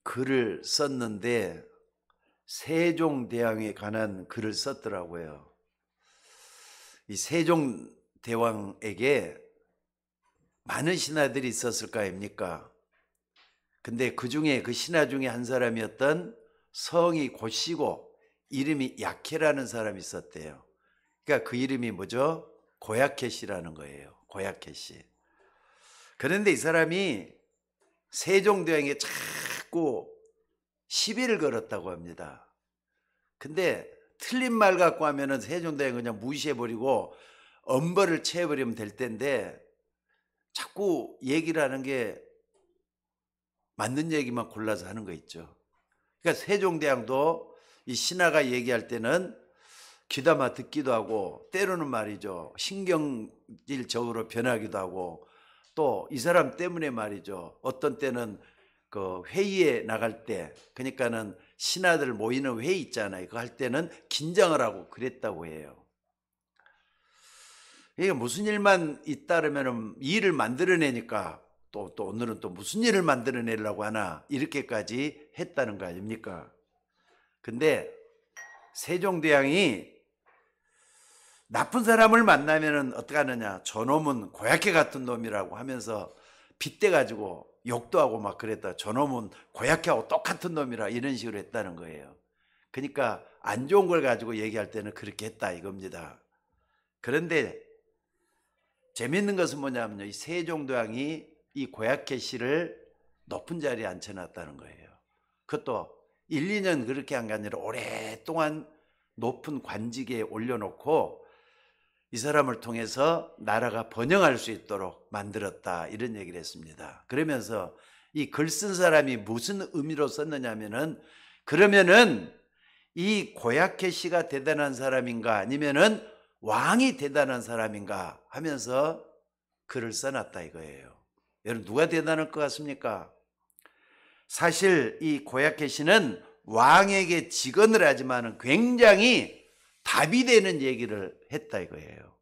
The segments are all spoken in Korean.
글을 썼는데 세종대왕에 관한 글을 썼더라고요. 이 세종대왕에게 많은 신하들이 있었을 거 아닙니까? 근데 그 중에 그 신하 중에 한 사람이었던 성이 고씨고 이름이 약해라는 사람이 있었대요. 그러니까 그 이름이 뭐죠? 고약해씨라는 거예요. 고약해씨. 그런데 이 사람이 세종대왕에게 자꾸 시비를 걸었다고 합니다. 근데 틀린 말 갖고 하면은 세종대왕이 그냥 무시해버리고 엄벌을 채워버리면 될 텐데 자꾸 얘기를 하는 게 맞는 얘기만 골라서 하는 거 있죠. 그러니까 세종대왕도 이 신하가 얘기할 때는 귀담아 듣기도 하고 때로는 말이죠. 신경질적으로 변하기도 하고 또 이 사람 때문에 말이죠. 어떤 때는 그 회의에 나갈 때 그러니까는 신하들 모이는 회의 있잖아요. 그거 할 때는 긴장을 하고 그랬다고 해요. 이게 무슨 일만 있다면 일을 만들어내니까 또 오늘은 또 무슨 일을 만들어내려고 하나 이렇게까지 했다는 거 아닙니까? 근데 세종대왕이 나쁜 사람을 만나면 어떻게 하느냐, 저놈은 고약해 같은 놈이라고 하면서 빗대가지고 욕도 하고 막 그랬다. 저놈은 고약해하고 똑같은 놈이라 이런 식으로 했다는 거예요. 그러니까 안 좋은 걸 가지고 얘기할 때는 그렇게 했다 이겁니다. 그런데 재밌는 것은 뭐냐면요, 이 세종대왕이 이 고약해 씨를 높은 자리에 앉혀놨다는 거예요. 그것도 1, 2년 그렇게 한 게 아니라 오랫동안 높은 관직에 올려놓고 이 사람을 통해서 나라가 번영할 수 있도록 만들었다 이런 얘기를 했습니다. 그러면서 이 글 쓴 사람이 무슨 의미로 썼느냐면은 그러면은 이 고약해 씨가 대단한 사람인가 아니면은 왕이 대단한 사람인가 하면서 글을 써놨다 이거예요. 여러분 누가 대단할 것 같습니까? 사실 이 고약해 씨는 왕에게 직언을 하지만 굉장히 답이 되는 얘기를 했다 이거예요.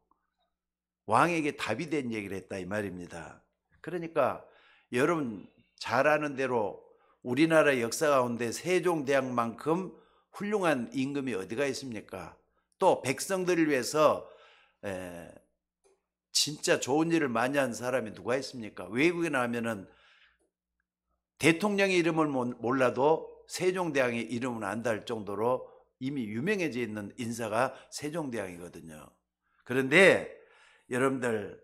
왕에게 답이 된 얘기를 했다 이 말입니다. 그러니까 여러분 잘 아는 대로 우리나라 역사 가운데 세종대왕만큼 훌륭한 임금이 어디가 있습니까? 또 백성들을 위해서 진짜 좋은 일을 많이 한 사람이 누가 있습니까? 외국에 나가면은 대통령의 이름을 몰라도 세종대왕의 이름은 안다 할 정도로 이미 유명해져 있는 인사가 세종대왕이거든요. 그런데 여러분들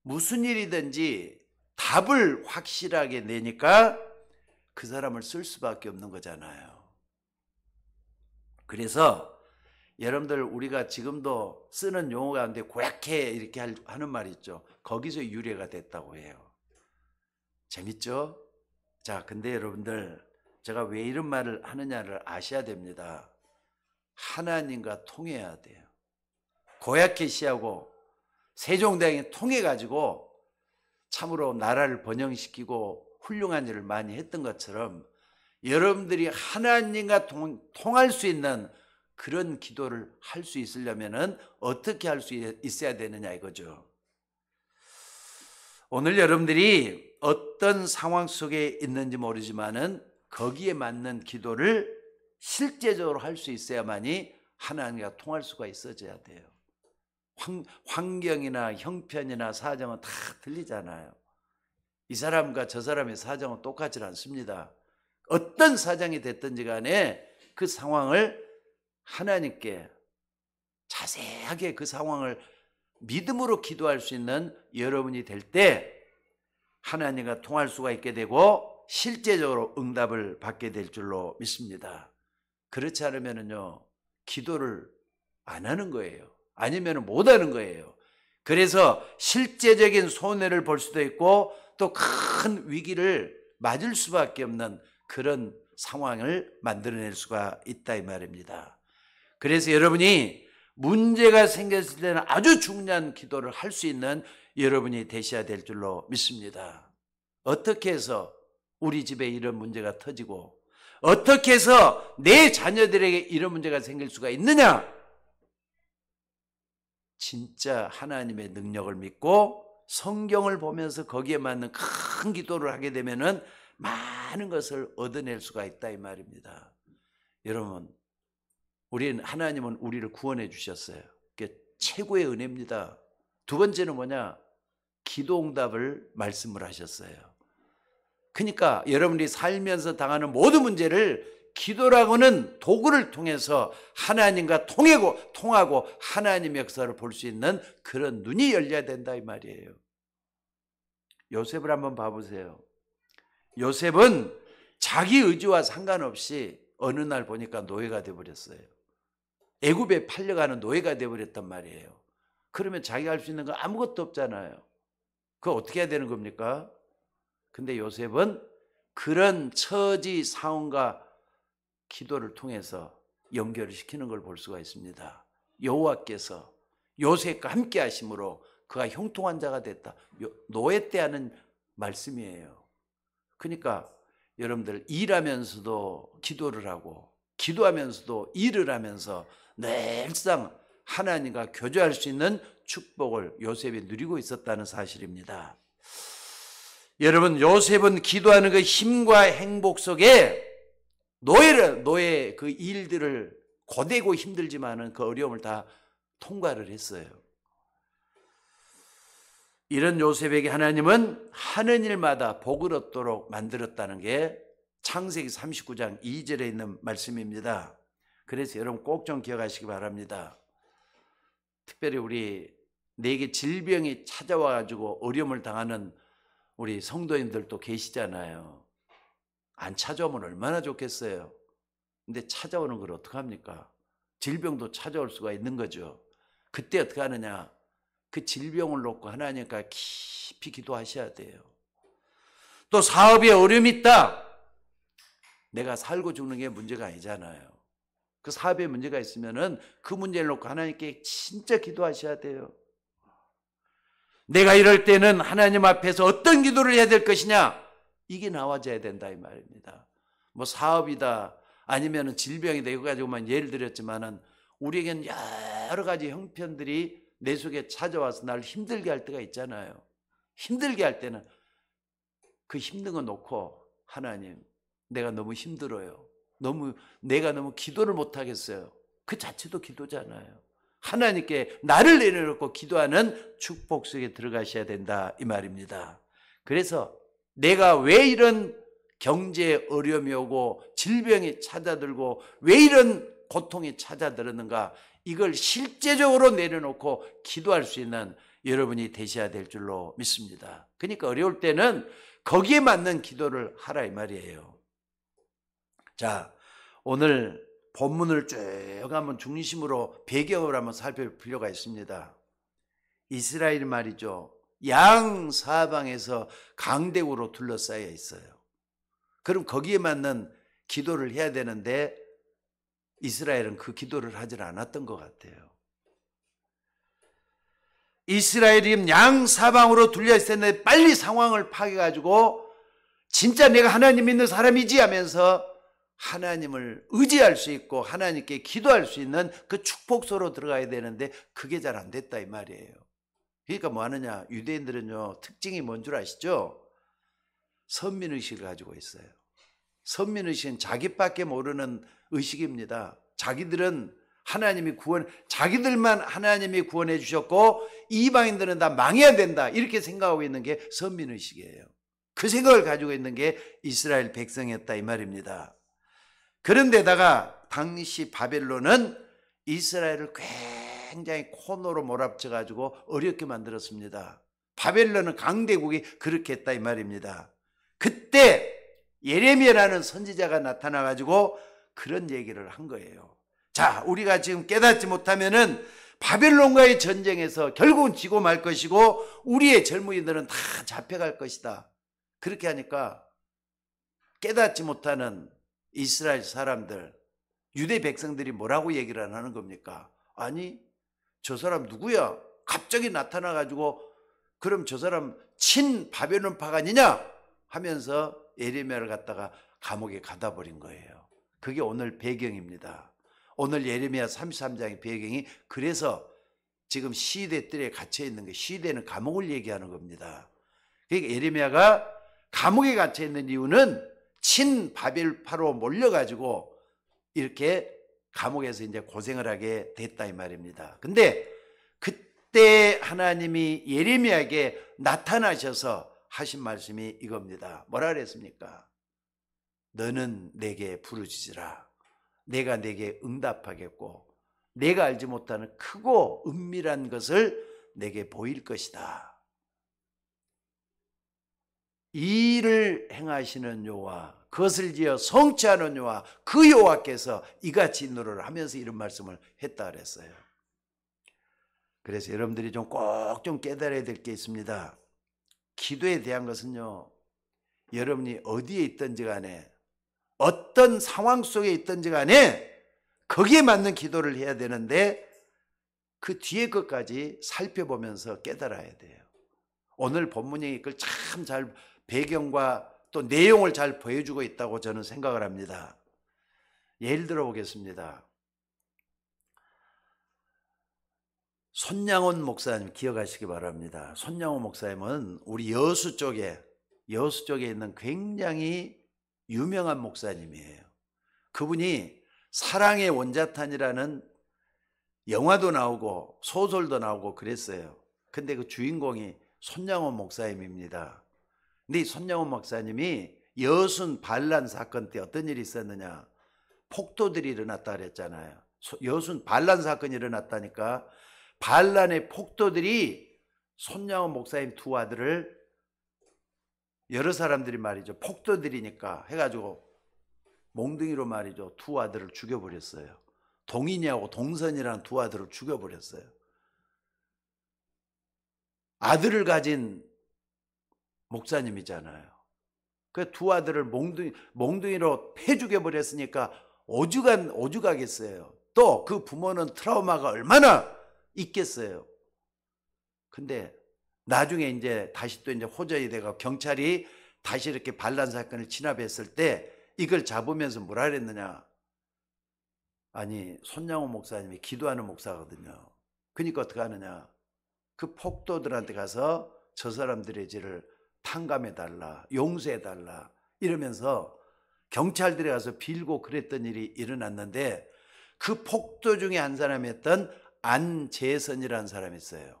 무슨 일이든지 답을 확실하게 내니까 그 사람을 쓸 수밖에 없는 거잖아요. 그래서 여러분들 우리가 지금도 쓰는 용어 가운데 고약해 이렇게 하는 말이 있죠. 거기서 유래가 됐다고 해요. 재밌죠? 자, 근데 여러분들 제가 왜 이런 말을 하느냐를 아셔야 됩니다. 하나님과 통해야 돼요. 고약해 씨하고 세종대왕이 통해가지고 참으로 나라를 번영시키고 훌륭한 일을 많이 했던 것처럼 여러분들이 하나님과 통할 수 있는 그런 기도를 할 수 있으려면 어떻게 할 수 있어야 되느냐 이거죠. 오늘 여러분들이 어떤 상황 속에 있는지 모르지만은 거기에 맞는 기도를 실제적으로 할 수 있어야만이 하나님과 통할 수가 있어져야 돼요. 환경이나 형편이나 사정은 다 틀리잖아요. 이 사람과 저 사람의 사정은 똑같지 않습니다. 어떤 사정이 됐든지 간에 그 상황을 하나님께 자세하게 그 상황을 믿음으로 기도할 수 있는 여러분이 될 때 하나님과 통할 수가 있게 되고 실제적으로 응답을 받게 될 줄로 믿습니다. 그렇지 않으면요 기도를 안 하는 거예요. 아니면 못 하는 거예요. 그래서 실제적인 손해를 볼 수도 있고 또 큰 위기를 맞을 수밖에 없는 그런 상황을 만들어낼 수가 있다 이 말입니다. 그래서 여러분이 문제가 생겼을 때는 아주 중요한 기도를 할 수 있는 여러분이 되셔야 될 줄로 믿습니다. 어떻게 해서 우리 집에 이런 문제가 터지고 어떻게 해서 내 자녀들에게 이런 문제가 생길 수가 있느냐? 진짜 하나님의 능력을 믿고 성경을 보면서 거기에 맞는 큰 기도를 하게 되면은 많은 것을 얻어낼 수가 있다 이 말입니다. 여러분, 하나님은 우리를 구원해 주셨어요. 그게 최고의 은혜입니다. 두 번째는 뭐냐? 기도응답을 말씀을 하셨어요. 그러니까 여러분이 살면서 당하는 모든 문제를 기도라고는 도구를 통해서 하나님과 통하고 하나님의 역사를 볼 수 있는 그런 눈이 열려야 된다 이 말이에요. 요셉을 한번 봐보세요. 요셉은 자기 의지와 상관없이 어느 날 보니까 노예가 되어버렸어요. 애굽에 팔려가는 노예가 되어버렸단 말이에요. 그러면 자기가 할 수 있는 거 아무것도 없잖아요. 그거 어떻게 해야 되는 겁니까? 근데 요셉은 그런 처지 상황과 기도를 통해서 연결을 시키는 걸 볼 수가 있습니다. 여호와께서 요셉과 함께 하심으로 그가 형통한 자가 됐다. 노예 때 하는 말씀이에요. 그러니까 여러분들 일하면서도 기도를 하고 기도하면서도 일을 하면서 늘상 하나님과 교제할 수 있는 축복을 요셉이 누리고 있었다는 사실입니다. 여러분, 요셉은 기도하는 그 힘과 행복 속에 노예 그 일들을 고되고 힘들지만은 그 어려움을 다 통과를 했어요. 이런 요셉에게 하나님은 하는 일마다 복을 얻도록 만들었다는 게 창세기 39장 2절에 있는 말씀입니다. 그래서 여러분 꼭 좀 기억하시기 바랍니다. 특별히 내게 질병이 찾아와 가지고 어려움을 당하는 우리 성도님들도 계시잖아요. 안 찾아오면 얼마나 좋겠어요. 근데 찾아오는 걸 어떡합니까? 질병도 찾아올 수가 있는 거죠. 그때 어떻게 하느냐? 그 질병을 놓고 하나님과 깊이 기도하셔야 돼요. 또 사업에 어려움이 있다. 내가 살고 죽는 게 문제가 아니잖아요. 그 사업에 문제가 있으면은 그 문제를 놓고 하나님께 진짜 기도하셔야 돼요. 내가 이럴 때는 하나님 앞에서 어떤 기도를 해야 될 것이냐? 이게 나와져야 된다 이 말입니다. 뭐 사업이다 아니면은 질병이다 이거 가지고만 예를 들었지만은 우리에겐 여러 가지 형편들이 내 속에 찾아와서 나를 힘들게 할 때가 있잖아요. 힘들게 할 때는 그 힘든 거 놓고 하나님, 내가 너무 힘들어요. 내가 너무 기도를 못 하겠어요. 그 자체도 기도잖아요. 하나님께 나를 내려놓고 기도하는 축복 속에 들어가셔야 된다 이 말입니다. 그래서 내가 왜 이런 경제 어려움이 오고 질병이 찾아들고 왜 이런 고통이 찾아들었는가, 이걸 실제적으로 내려놓고 기도할 수 있는 여러분이 되셔야 될 줄로 믿습니다. 그러니까 어려울 때는 거기에 맞는 기도를 하라 이 말이에요. 자, 오늘 본문을 쭉 한번 중심으로 배경을 한번 살펴볼 필요가 있습니다. 이스라엘 말이죠. 양사방에서 강대국으로 둘러싸여 있어요. 그럼 거기에 맞는 기도를 해야 되는데 이스라엘은 그 기도를 하질 않았던 것 같아요. 이스라엘이 양사방으로 둘려 있었는데 빨리 상황을 파악해가지고 진짜 내가 하나님 믿는 사람이지 하면서 하나님을 의지할 수 있고 하나님께 기도할 수 있는 그 축복소로 들어가야 되는데 그게 잘 안 됐다 이 말이에요. 그러니까 뭐 하느냐, 유대인들은요 특징이 뭔 줄 아시죠? 선민의식을 가지고 있어요. 선민의식은 자기밖에 모르는 의식입니다. 자기들만 하나님이 구원해 주셨고 이방인들은 다 망해야 된다 이렇게 생각하고 있는 게 선민의식이에요. 그 생각을 가지고 있는 게 이스라엘 백성이었다 이 말입니다. 그런데다가 당시 바벨론은 이스라엘을 굉장히 코너로 몰아붙여 가지고 어렵게 만들었습니다. 바벨론은 강대국이 그렇게 했다 이 말입니다. 그때 예레미야라는 선지자가 나타나 가지고 그런 얘기를 한 거예요. 자, 우리가 지금 깨닫지 못하면은 바벨론과의 전쟁에서 결국은 지고 말 것이고 우리의 젊은이들은 다 잡혀갈 것이다. 그렇게 하니까 깨닫지 못하는 이스라엘 사람들, 유대 백성들이 뭐라고 얘기를 안 하는 겁니까? 아니, 저 사람 누구야? 갑자기 나타나 가지고 그럼 저 사람 친 바벨론파가 아니냐? 하면서 예레미야를 갖다가 감옥에 가다 버린 거예요. 그게 오늘 배경입니다. 오늘 예레미야 33장의 배경이 그래서 지금 시대들에 갇혀 있는 게, 시대는 감옥을 얘기하는 겁니다. 그러니까 예레미야가 감옥에 갇혀 있는 이유는 친 바벨파로 몰려가지고 이렇게 감옥에서 이제 고생을 하게 됐다 이 말입니다. 근데 그때 하나님이 예레미야에게 나타나셔서 하신 말씀이 이겁니다. 뭐라 그랬습니까? 너는 내게 부르짖으라. 내가 내게 응답하겠고 내가 알지 못하는 크고 은밀한 것을 내게 보일 것이다. 이 일을 행하시는 여호와, 그것을 지어 성취하는 여호와, 그 여호와께서 이같이 인노를 하면서 이런 말씀을 했다 그랬어요. 그래서 여러분들이 꼭 좀 깨달아야 될 게 있습니다. 기도에 대한 것은요, 여러분이 어디에 있든지 간에 어떤 상황 속에 있든지 간에 거기에 맞는 기도를 해야 되는데 그 뒤에 것까지 살펴보면서 깨달아야 돼요. 오늘 본문이 그걸 참 잘 배경과 또 내용을 잘 보여주고 있다고 저는 생각을 합니다. 예를 들어 보겠습니다. 손양원 목사님 기억하시기 바랍니다. 손양원 목사님은 우리 여수 쪽에 있는 굉장히 유명한 목사님이에요. 그분이 사랑의 원자탄이라는 영화도 나오고 소설도 나오고 그랬어요. 근데 그 주인공이 손양원 목사님입니다. 근데 이 손양원 목사님이 여순 반란 사건 때 어떤 일이 있었느냐, 폭도들이 일어났다 그랬잖아요. 여순 반란 사건이 일어났다니까 반란의 폭도들이 손양원 목사님 두 아들을, 여러 사람들이 말이죠, 폭도들이니까 해가지고 몽둥이로 말이죠, 두 아들을 죽여버렸어요. 동인이하고 동선이라는 두 아들을 죽여버렸어요. 아들을 가진 목사님이잖아요. 그 두 아들을 몽둥이로 패 죽여버렸으니까 오죽하겠어요. 또 그 부모는 트라우마가 얼마나 있겠어요. 근데 나중에 이제 다시 또 이제 호전이 돼가 경찰이 다시 이렇게 반란 사건을 진압했을 때 이걸 잡으면서 뭐라 그랬느냐, 아니 손양호 목사님이 기도하는 목사거든요. 그러니까 어떻게 하느냐, 그 폭도들한테 가서 저 사람들의 죄를 탕감해달라, 용서해달라 이러면서 경찰들에 가서 빌고 그랬던 일이 일어났는데, 그 폭도 중에 한 사람이었던 안재선이라는 사람이 있어요.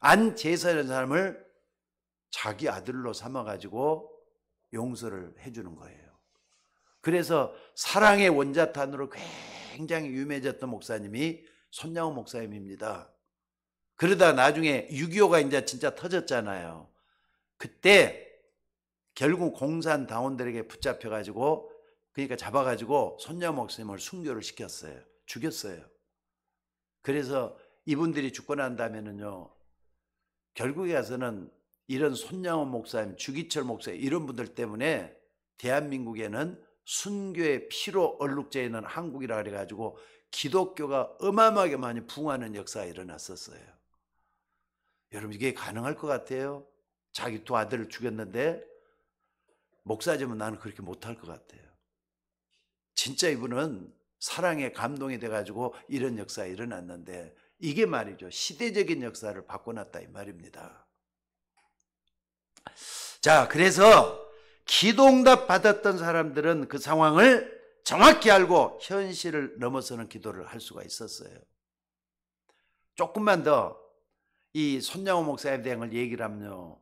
안재선이라는 사람을 자기 아들로 삼아가지고 용서를 해주는 거예요. 그래서 사랑의 원자탄으로 굉장히 유명해졌던 목사님이 손양호 목사님입니다. 그러다 나중에 6.25가 이제 진짜 터졌잖아요. 그때 결국 공산당원들에게 붙잡혀가지고, 그러니까 잡아가지고 손양호 목사님을 순교를 시켰어요. 죽였어요. 그래서 이분들이 죽고 난 다음에는요, 결국에 가서는 이런 손양호 목사님, 주기철 목사님 이런 분들 때문에 대한민국에는 순교의 피로 얼룩져 있는 한국이라 그래가지고 기독교가 어마어마하게 많이 붕하는 역사가 일어났었어요. 여러분 이게 가능할 것 같아요? 자기 두 아들을 죽였는데 목사지면 나는 그렇게 못할 것 같아요. 진짜 이분은 사랑에 감동이 돼가지고 이런 역사가 일어났는데, 이게 말이죠, 시대적인 역사를 바꿔놨다 이 말입니다. 자, 그래서 기도응답 받았던 사람들은 그 상황을 정확히 알고 현실을 넘어서는 기도를 할 수가 있었어요. 조금만 더 이 손양호 목사님에 대한 걸 얘기를 하면요,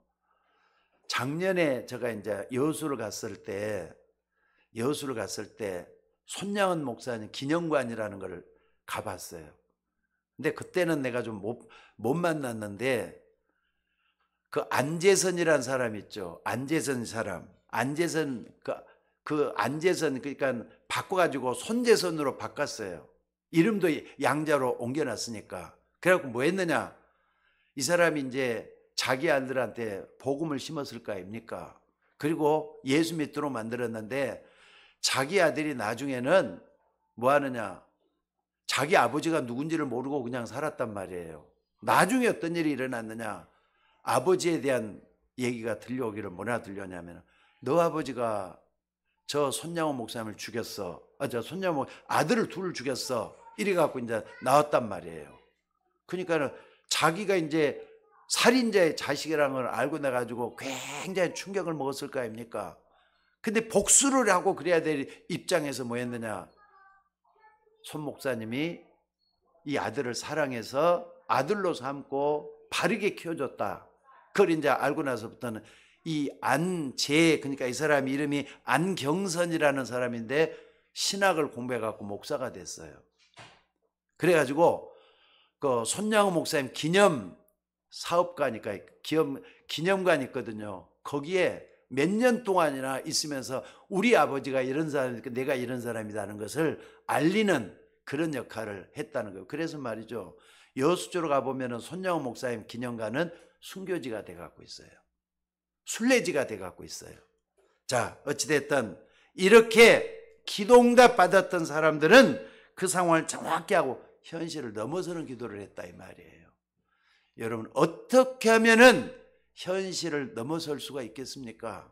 작년에 제가 이제 여수를 갔을 때 손양원 목사님 기념관이라는 걸 가봤어요. 근데 그때는 내가 좀 못 만났는데, 그 안재선이라는 사람 있죠. 안재선 사람. 안재선, 그러니까 바꿔가지고 손재선으로 바꿨어요. 이름도 양자로 옮겨놨으니까. 그래갖고 뭐 했느냐, 이 사람이 이제 자기 아들한테 복음을 심었을 거 아닙니까? 그리고 예수 믿도록 만들었는데, 자기 아들이 나중에는 뭐 하느냐, 자기 아버지가 누군지를 모르고 그냥 살았단 말이에요. 나중에 어떤 일이 일어났느냐, 아버지에 대한 얘기가 들려오기를 뭐나 들려냐면, 너 아버지가 저 손양호 목사님을 죽였어. 저 손양호 아들을 둘을 죽였어. 이래 갖고 이제 나왔단 말이에요. 그러니까는 자기가 이제 살인자의 자식이라는 걸 알고 나가지고 굉장히 충격을 먹었을 거 아닙니까? 근데 복수를 하고 그래야 될 입장에서 뭐 했느냐? 손 목사님이 이 아들을 사랑해서 아들로 삼고 바르게 키워줬다. 그걸 이제 알고 나서부터는 이 안재, 그러니까 이 사람 이름이 안경선이라는 사람인데 신학을 공부해갖고 목사가 됐어요. 그래가지고 그 손양호 목사님 기념 사업가니까 기념관 있거든요. 거기에 몇 년 동안이나 있으면서 우리 아버지가 이런 사람이니까 내가 이런 사람이라는 것을 알리는 그런 역할을 했다는 거예요. 그래서 말이죠, 여수주로 가보면 손양호 목사님 기념관은 순교지가 돼갖고 있어요. 순례지가 돼갖고 있어요. 자, 어찌됐든 이렇게 기도응답 받았던 사람들은 그 상황을 정확히 하고 현실을 넘어서는 기도를 했다 이 말이에요. 여러분, 어떻게 하면은 현실을 넘어설 수가 있겠습니까?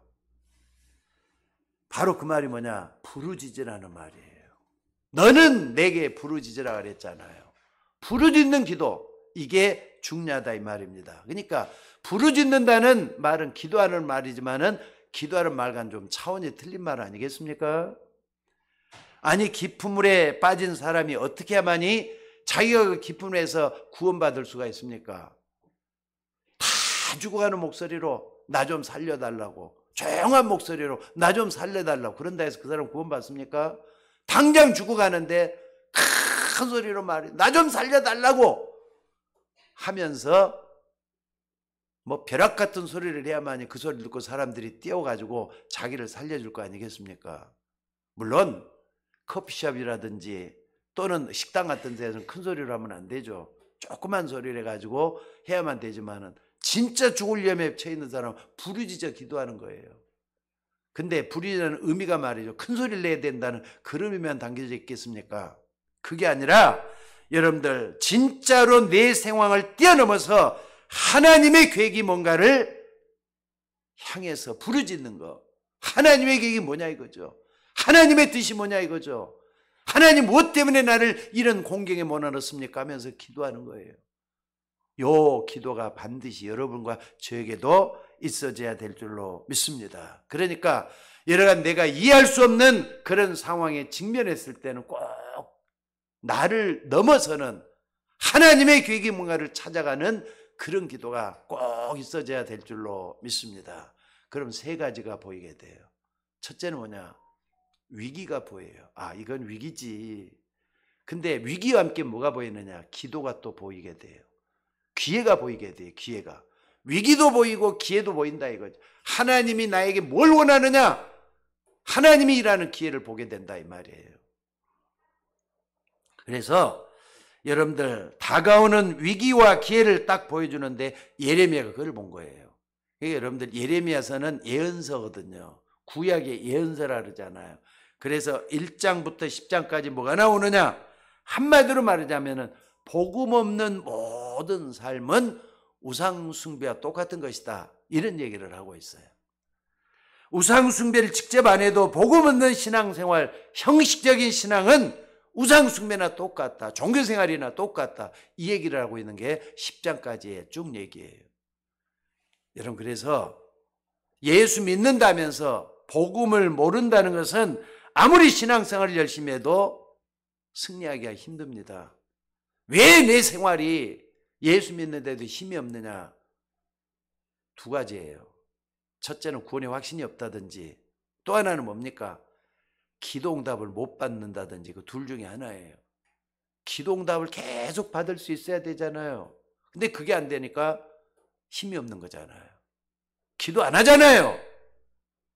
바로 그 말이 뭐냐? 부르짖으라는 말이에요. 너는 내게 부르짖으라 그랬잖아요. 부르짖는 기도, 이게 중요하다 이 말입니다. 그러니까 부르짖는다는 말은 기도하는 말이지만은 기도하는 말과는 좀 차원이 틀린 말 아니겠습니까? 아니, 깊은 물에 빠진 사람이 어떻게 해야만이 자기가 그 깊은 물에서 구원받을 수가 있습니까? 다 죽어가는 목소리로 나 좀 살려달라고, 조용한 목소리로 나 좀 살려달라고 그런다 해서 그 사람 구원받습니까? 당장 죽어가는데 큰 소리로 말해 나 좀 살려달라고 하면서 뭐 벼락 같은 소리를 해야만이 그 소리를 듣고 사람들이 뛰어가지고 자기를 살려줄 거 아니겠습니까? 물론 커피숍이라든지 또는 식당 같은 데서는 큰 소리로 하면 안 되죠. 조그만 소리를 해가지고 해야만 되지만은 진짜 죽을 위험에 처해 있는 사람은 부르짖어 기도하는 거예요. 근데 부르짖는 의미가 말이죠, 큰 소리를 내야 된다는 그런 의미만 담겨져 있겠습니까? 그게 아니라 여러분들 진짜로 내 상황을 뛰어넘어서 하나님의 계획이 뭔가를 향해서 부르짖는 거. 하나님의 계획이 뭐냐 이거죠. 하나님의 뜻이 뭐냐 이거죠. 하나님 무엇 때문에 나를 이런 공경에 몰아넣습니까 하면서 기도하는 거예요. 요 기도가 반드시 여러분과 저에게도 있어져야 될 줄로 믿습니다. 그러니까 여러분, 내가 이해할 수 없는 그런 상황에 직면했을 때는 꼭 나를 넘어서는 하나님의 계획이 뭔가를 찾아가는 그런 기도가 꼭 있어져야 될 줄로 믿습니다. 그럼 세 가지가 보이게 돼요. 첫째는 뭐냐? 위기가 보여요. 아, 이건 위기지. 근데 위기와 함께 뭐가 보이느냐? 기도가 또 보이게 돼요. 기회가 보이게 돼요. 기회가. 위기도 보이고 기회도 보인다 이거죠. 하나님이 나에게 뭘 원하느냐? 하나님이 일하는 기회를 보게 된다 이 말이에요. 그래서 여러분들 다가오는 위기와 기회를 딱 보여주는데 예레미야가 그걸 본 거예요. 여러분들 예레미야서는 예언서거든요. 구약의 예언서라 그러잖아요. 그래서 1장부터 10장까지 뭐가 나오느냐? 한마디로 말하자면은 복음 없는 모든 삶은 우상 숭배와 똑같은 것이다, 이런 얘기를 하고 있어요. 우상 숭배를 직접 안 해도 복음 없는 신앙생활, 형식적인 신앙은 우상 숭배나 똑같다, 종교생활이나 똑같다, 이 얘기를 하고 있는 게 10장까지의 쭉 얘기예요. 여러분, 그래서 예수 믿는다면서 복음을 모른다는 것은 아무리 신앙생활을 열심히 해도 승리하기가 힘듭니다. 왜 내 생활이 예수 믿는데도 힘이 없느냐? 두 가지예요. 첫째는 구원의 확신이 없다든지, 또 하나는 뭡니까? 기도응답을 못 받는다든지, 그 둘 중에 하나예요. 기도응답을 계속 받을 수 있어야 되잖아요. 근데 그게 안 되니까 힘이 없는 거잖아요. 기도 안 하잖아요.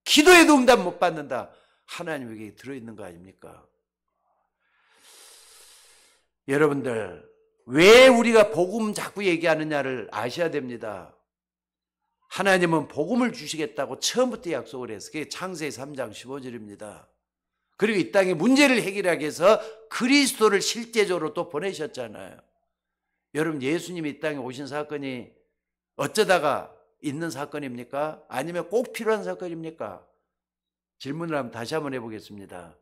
기도해도 응답 못 받는다. 하나님에게 들어있는 거 아닙니까? 여러분들, 왜 우리가 복음 자꾸 얘기하느냐를 아셔야 됩니다. 하나님은 복음을 주시겠다고 처음부터 약속을 했어요. 그게 창세기 3장 15절입니다. 그리고 이 땅에 문제를 해결하기 위해서 그리스도를 실제적으로 또 보내셨잖아요. 여러분, 예수님이 이 땅에 오신 사건이 어쩌다가 있는 사건입니까? 아니면 꼭 필요한 사건입니까? 질문을 다시 한번 해보겠습니다.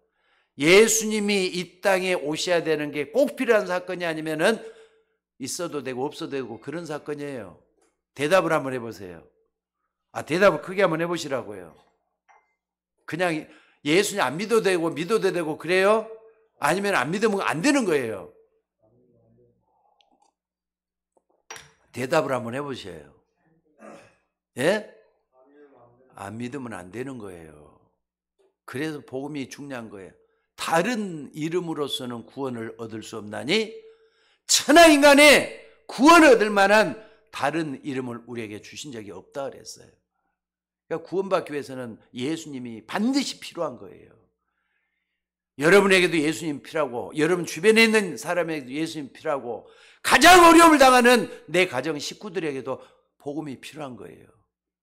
예수님이 이 땅에 오셔야 되는 게 꼭 필요한 사건이 아니면은 있어도 되고 없어도 되고 그런 사건이에요. 대답을 한번 해보세요. 대답을 크게 한번 해보시라고요. 그냥 예수님 안 믿어도 되고 믿어도 되고 그래요? 아니면 안 믿으면 안 되는 거예요. 대답을 한번 해보셔요. 예? 안 믿으면 안 되는 거예요. 그래서 복음이 중요한 거예요. 다른 이름으로서는 구원을 얻을 수 없나니 천하인간의 구원을 얻을 만한 다른 이름을 우리에게 주신 적이 없다 그랬어요. 그러니까 구원받기 위해서는 예수님이 반드시 필요한 거예요. 여러분에게도 예수님 필요하고 여러분 주변에 있는 사람에게도 예수님 필요하고 가장 어려움을 당하는 내 가정 식구들에게도 복음이 필요한 거예요.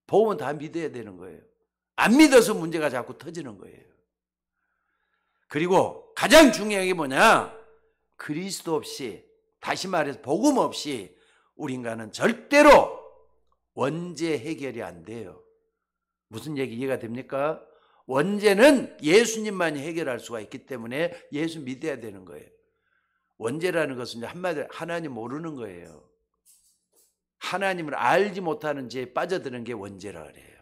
복음은 다 믿어야 되는 거예요. 안 믿어서 문제가 자꾸 터지는 거예요. 그리고 가장 중요한 게 뭐냐? 그리스도 없이, 다시 말해서 복음 없이 우리 인간은 절대로 원죄 해결이 안 돼요. 무슨 얘기 이해가 됩니까? 원죄는 예수님만이 해결할 수가 있기 때문에 예수 믿어야 되는 거예요. 원죄라는 것은 한마디로 하나님 모르는 거예요. 하나님을 알지 못하는 죄에 빠져드는 게 원죄라 그래요.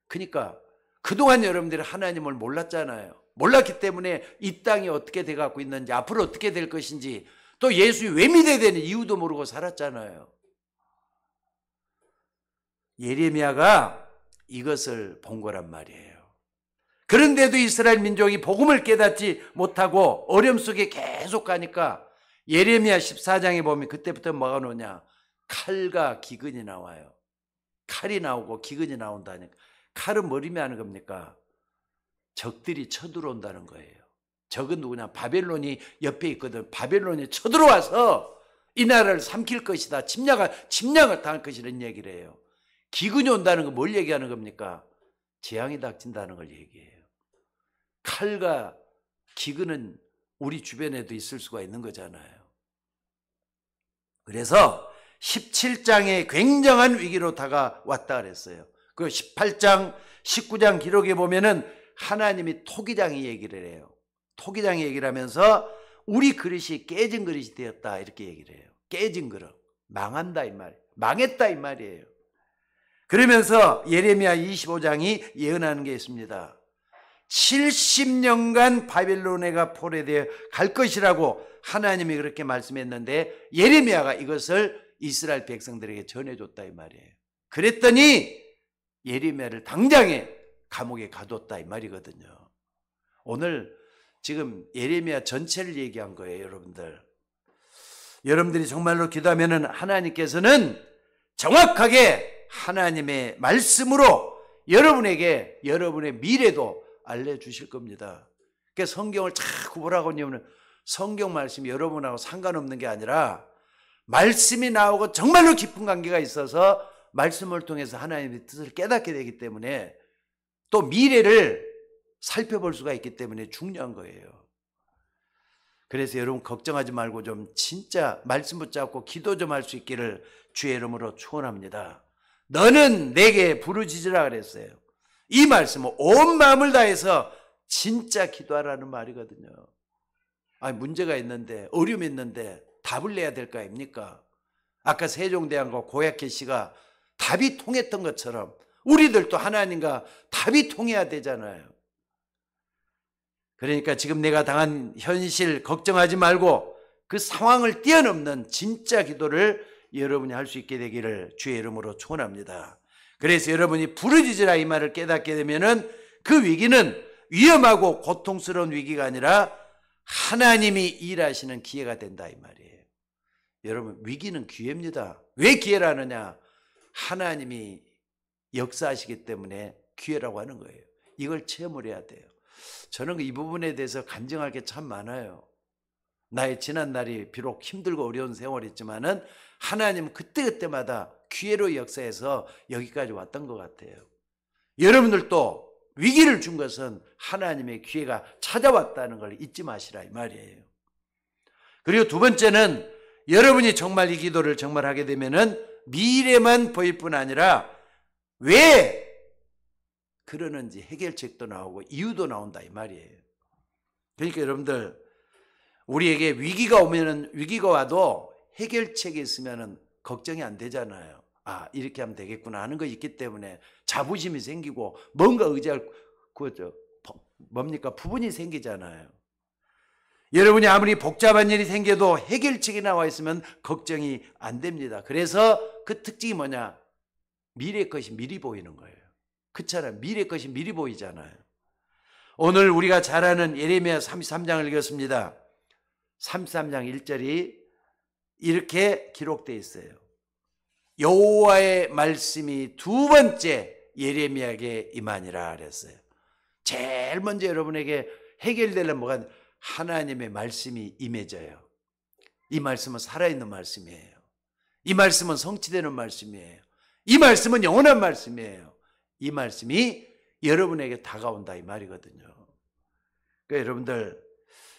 그러니까 그동안 여러분들이 하나님을 몰랐잖아요. 몰랐기 때문에 이 땅이 어떻게 돼갖고 있는지, 앞으로 어떻게 될 것인지, 또 예수 왜 믿어야 되는 이유도 모르고 살았잖아요. 예레미야가 이것을 본 거란 말이에요. 그런데도 이스라엘 민족이 복음을 깨닫지 못하고 어려움 속에 계속 가니까 예레미야 14장에 보면 그때부터 뭐가 나오냐? 칼과 기근이 나와요. 칼이 나오고 기근이 나온다니까. 칼은 뭘 의미하는 겁니까? 적들이 쳐들어온다는 거예요. 적은 누구냐? 바벨론이 옆에 있거든. 바벨론이 쳐들어와서 이 나라를 삼킬 것이다. 침략을 당할 것이라는 얘기를 해요. 기근이 온다는 건 뭘 얘기하는 겁니까? 재앙이 닥친다는 걸 얘기해요. 칼과 기근은 우리 주변에도 있을 수가 있는 거잖아요. 그래서 17장에 굉장한 위기로 다가왔다 그랬어요. 그 18장, 19장 기록에 보면은 하나님이 토기장이 얘기를 해요. 토기장이 얘기를 하면서 우리 그릇이 깨진 그릇이 되었다 이렇게 얘기를 해요. 깨진 그릇, 망한다 이 말이에요. 망했다 이 말이에요. 그러면서 예레미야 25장이 예언하는 게 있습니다. 70년간 바벨론에가 포로되어 갈 것이라고 하나님이 그렇게 말씀했는데 예레미야가 이것을 이스라엘 백성들에게 전해줬다 이 말이에요. 그랬더니 예레미야를 당장에 감옥에 가뒀다 이 말이거든요. 오늘 지금 예레미야 전체를 얘기한 거예요. 여러분들이 정말로 기도하면 하나님께서는 정확하게 하나님의 말씀으로 여러분에게 여러분의 미래도 알려주실 겁니다. 그러니까 성경을 자꾸 보라고 하면 성경 말씀이 여러분하고 상관없는 게 아니라 말씀이 나오고 정말로 깊은 관계가 있어서 말씀을 통해서 하나님의 뜻을 깨닫게 되기 때문에 또 미래를 살펴볼 수가 있기 때문에 중요한 거예요. 그래서 여러분 걱정하지 말고 좀 진짜 말씀 붙잡고 기도 좀 할 수 있기를 주의 이름으로 축원합니다. 너는 내게 부르짖으라 그랬어요. 이 말씀은 온 마음을 다해서 진짜 기도하라는 말이거든요. 문제가 있는데 어려움이 있는데 답을 내야 될 거 아닙니까? 아까 세종대왕과 고약해 씨가 답이 통했던 것처럼 우리들도 하나님과 답이 통해야 되잖아요. 그러니까 지금 내가 당한 현실 걱정하지 말고 그 상황을 뛰어넘는 진짜 기도를 여러분이 할 수 있게 되기를 주의 이름으로 축원합니다. 그래서 여러분이 부르짖으라 이 말을 깨닫게 되면은 그 위기는 위험하고 고통스러운 위기가 아니라 하나님이 일하시는 기회가 된다 이 말이에요. 여러분 위기는 기회입니다. 왜 기회라느냐? 하나님이 역사하시기 때문에 기회라고 하는 거예요. 이걸 체험을 해야 돼요. 저는 이 부분에 대해서 간증할 게 참 많아요. 나의 지난 날이 비록 힘들고 어려운 세월이지만은 하나님은 그때그때마다 기회로 역사해서 여기까지 왔던 것 같아요. 여러분들도 위기를 준 것은 하나님의 기회가 찾아왔다는 걸 잊지 마시라 이 말이에요. 그리고 두 번째는 여러분이 정말 이 기도를 정말 하게 되면은 미래만 보일 뿐 아니라 왜 그러는지 해결책도 나오고 이유도 나온다 이 말이에요. 그러니까 여러분들 우리에게 위기가 오면은 위기가 와도 해결책이 있으면은 걱정이 안 되잖아요. 아, 이렇게 하면 되겠구나 하는 거 있기 때문에 자부심이 생기고 뭔가 의지할 뭡니까? 부분이 생기잖아요. 여러분이 아무리 복잡한 일이 생겨도 해결책이 나와 있으면 걱정이 안 됩니다. 그래서 그 특징이 뭐냐? 미래 것이 미리 보이는 거예요. 그렇잖아요. 미래 것이 미리 보이잖아요. 오늘 우리가 잘 아는 예레미야 33장을 읽었습니다. 33장 1절이 이렇게 기록되어 있어요. 여호와의 말씀이 두 번째 예레미야에게 임하니라 그랬어요. 제일 먼저 여러분에게 해결되려면 뭐가 하나님의 말씀이 임해져요. 이 말씀은 살아있는 말씀이에요. 이 말씀은 성취되는 말씀이에요. 이 말씀은 영원한 말씀이에요. 이 말씀이 여러분에게 다가온다 이 말이거든요. 그러니까 여러분들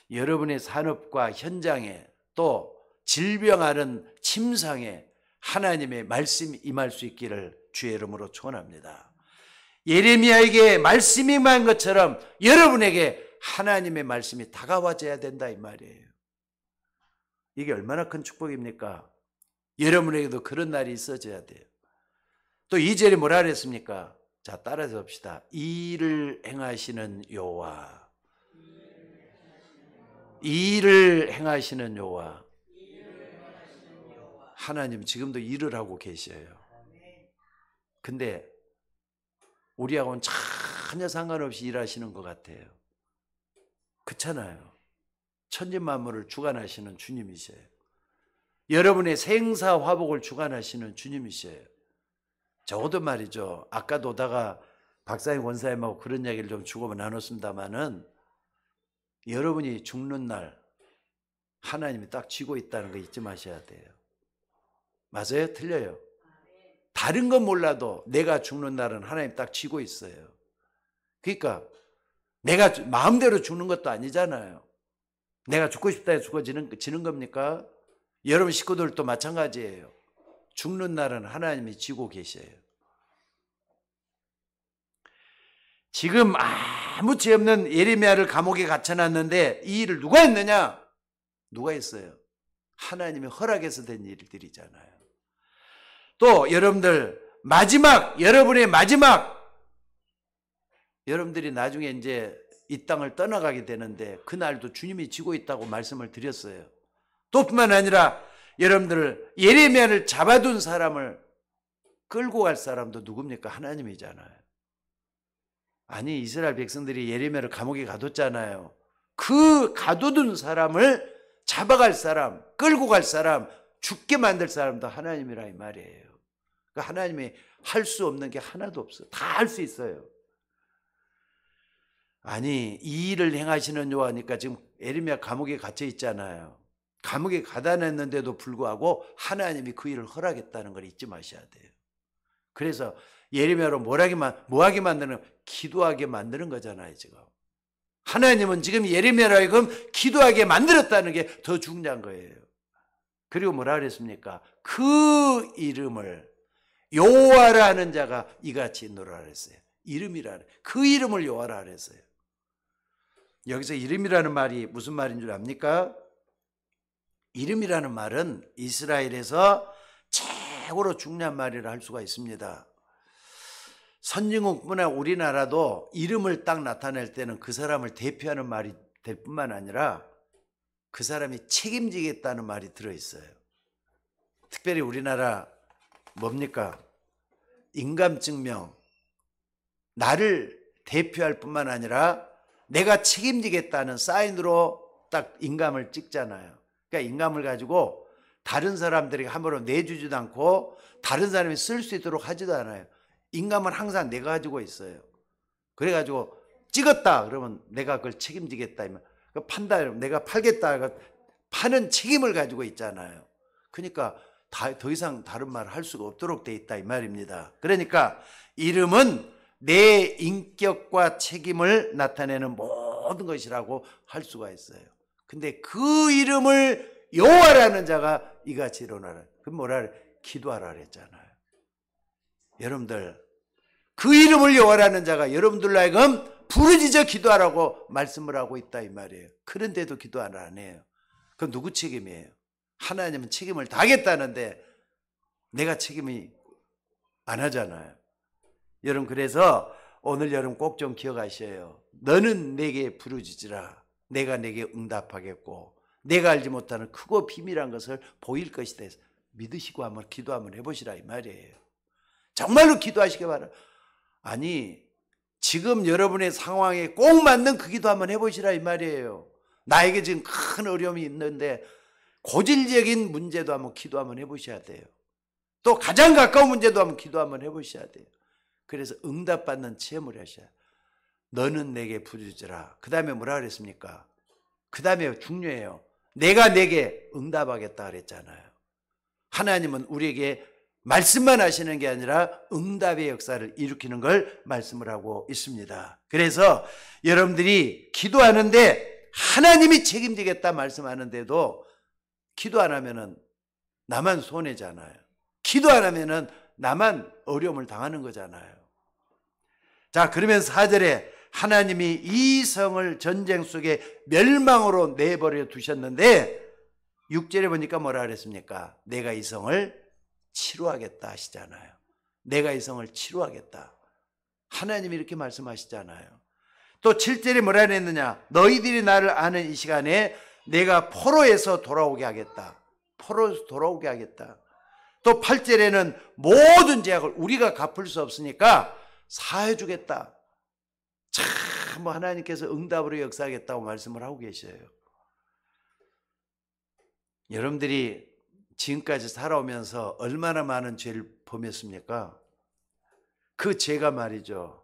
여러분의 산업과 현장에 또 질병하는 침상에 하나님의 말씀이 임할 수 있기를 주의 이름으로 축원합니다. 예레미야에게 말씀이 임한 것처럼 여러분에게 하나님의 말씀이 다가와줘야 된다 이 말이에요. 이게 얼마나 큰 축복입니까? 여러분에게도 그런 날이 있어져야 돼요. 또 2절에 뭐라 그랬습니까? 자, 따라서 봅시다. 이 일을 행하시는 여호와, 이 일을 행하시는 여호와. 하나님 지금도 일을 하고 계셔요. 근데 우리하고는 전혀 상관없이 일하시는 것 같아요. 그렇잖아요. 천지만물을 주관하시는 주님이셔요. 여러분의 생사화복을 주관하시는 주님이셔요. 적어도 말이죠. 아까도 오다가 박사님 원사님하고 그런 이야기를 좀 주고 나눴습니다마는 여러분이 죽는 날 하나님이 딱 쥐고 있다는 거 잊지 마셔야 돼요. 맞아요? 틀려요? 다른 건 몰라도 내가 죽는 날은 하나님 딱 쥐고 있어요. 그러니까 내가 마음대로 죽는 것도 아니잖아요. 내가 죽고 싶다 해서 죽어지는 겁니까? 여러분 식구들도 마찬가지예요. 죽는 날은 하나님이 쥐고 계셔요. 지금 아무 죄 없는 예레미야를 감옥에 갇혀놨는데 이 일을 누가 했느냐? 누가 했어요? 하나님이 허락해서 된 일들이잖아요. 또 여러분들 여러분의 마지막 여러분들이 나중에 이제 이 땅을 떠나가게 되는데 그날도 주님이 지고 있다고 말씀을 드렸어요. 또 뿐만 아니라 여러분들 예레미야를 잡아둔 사람을 끌고 갈 사람도 누굽니까? 하나님이잖아요. 아니 이스라엘 백성들이 예레미야를 감옥에 가뒀잖아요. 그 가둬둔 사람을 잡아갈 사람, 끌고 갈 사람, 죽게 만들 사람도 하나님이라 이 말이에요. 그러니까 하나님이 할 수 없는 게 하나도 없어요. 다 할 수 있어요. 아니 이 일을 행하시는 여호와니까 지금 예레미야 감옥에 갇혀 있잖아요. 감옥에 가다 냈는데도 불구하고 하나님이 그 일을 허락했다는 걸 잊지 마셔야 돼요. 그래서 예레미야로 뭐하게 만드는 기도하게 만드는 거잖아요. 지금 하나님은 지금 예레미야로 하여금 기도하게 만들었다는 게 더 중요한 거예요. 그리고 뭐라 그랬습니까? 그 이름을 여호와라 하는 자가 이같이 노래하라 했어요. 이름이라는 그 이름을 여호와라 그랬어요. 여기서 이름이라는 말이 무슨 말인 줄 압니까? 이름이라는 말은 이스라엘에서 최고로 중요한 말이라 할 수가 있습니다. 선진국뿐만 아니라 우리나라도 이름을 딱 나타낼 때는 그 사람을 대표하는 말이 될 뿐만 아니라 그 사람이 책임지겠다는 말이 들어있어요. 특별히 우리나라 뭡니까? 인감증명. 나를 대표할 뿐만 아니라 내가 책임지겠다는 사인으로 딱 인감을 찍잖아요. 그러니까 인감을 가지고 다른 사람들에게 함부로 내주지도 않고 다른 사람이 쓸 수 있도록 하지도 않아요. 인감은 항상 내가 가지고 있어요. 그래가지고 찍었다 그러면 내가 그걸 책임지겠다. 판다 그러면 내가 팔겠다. 파는 책임을 가지고 있잖아요. 그러니까 더 이상 다른 말을 할 수가 없도록 돼 있다 이 말입니다. 그러니까 이름은 내 인격과 책임을 나타내는 모든 것이라고 할 수가 있어요. 근데 그 이름을 여호와라는 자가 이같이 일어나라. 그럼 뭐라 그래? 기도하라 그랬잖아요. 여러분들 그 이름을 여호와라는 자가 여러분들로 하여금 부르짖어 기도하라고 말씀을 하고 있다 이 말이에요. 그런데도 기도 안 해요. 그건 누구 책임이에요? 하나님은 책임을 다하겠다는데 내가 책임이 안 하잖아요. 여러분, 그래서 오늘 여러분 꼭 좀 기억하셔요. 너는 내게 부르짖으라. 내가 내게 응답하겠고 내가 알지 못하는 크고 비밀한 것을 보일 것이다. 믿으시고 한번 기도 한번 해보시라 이 말이에요. 정말로 기도하시기 바랍니다. 아니, 지금 여러분의 상황에 꼭 맞는 그 기도 한번 해보시라 이 말이에요. 나에게 지금 큰 어려움이 있는데 고질적인 문제도 한번 기도 한번 해보셔야 돼요. 또 가장 가까운 문제도 한번 기도 한번 해보셔야 돼요. 그래서 응답받는 체험을 하셔야 돼요. 너는 내게 부르짖으라. 그 다음에 뭐라 그랬습니까? 그 다음에 중요해요. 내가 내게 응답하겠다 그랬잖아요. 하나님은 우리에게 말씀만 하시는 게 아니라 응답의 역사를 일으키는 걸 말씀을 하고 있습니다. 그래서 여러분들이 기도하는데 하나님이 책임지겠다 말씀하는데도 기도 안 하면은 나만 손해잖아요. 기도 안 하면은 나만 어려움을 당하는 거잖아요. 자, 그러면 4절에 하나님이 이 성을 전쟁 속에 멸망으로 내버려 두셨는데 6절에 보니까 뭐라 그랬습니까? 내가 이 성을 치루하겠다 하시잖아요. 내가 이 성을 치루하겠다. 하나님이 이렇게 말씀하시잖아요. 또 7절에 뭐라 그랬느냐? 너희들이 나를 아는 이 시간에 내가 포로에서 돌아오게 하겠다. 포로에서 돌아오게 하겠다. 또 8절에는 모든 죄악을 우리가 갚을 수 없으니까 사해 주겠다. 참 하나님께서 응답으로 역사하겠다고 말씀을 하고 계셔요. 여러분들이 지금까지 살아오면서 얼마나 많은 죄를 범했습니까? 그 죄가 말이죠,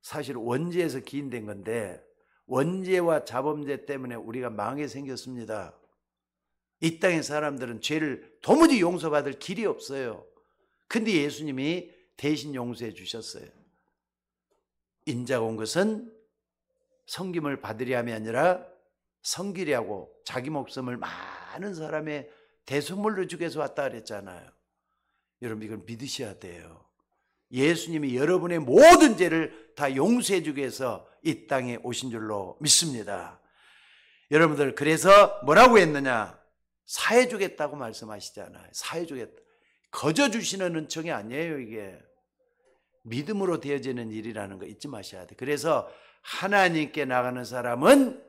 사실 원죄에서 기인된 건데 원죄와 자범죄 때문에 우리가 망하게 생겼습니다. 이 땅의 사람들은 죄를 도무지 용서받을 길이 없어요. 근데 예수님이 대신 용서해 주셨어요. 인자가 온 것은 섬김을 받으려 함이 아니라 섬기려 하고 자기 목숨을 많은 사람의 대속물로 주기 위해서 왔다 그랬잖아요. 여러분, 이걸 믿으셔야 돼요. 예수님이 여러분의 모든 죄를 다 용서해 주기 위해서 이 땅에 오신 줄로 믿습니다. 여러분들, 그래서 뭐라고 했느냐? 사해 주겠다고 말씀하시잖아요. 사해 주겠다. 거저 주시는 은총이 아니에요. 이게 믿음으로 되어지는 일이라는 거 잊지 마셔야 돼요. 그래서 하나님께 나가는 사람은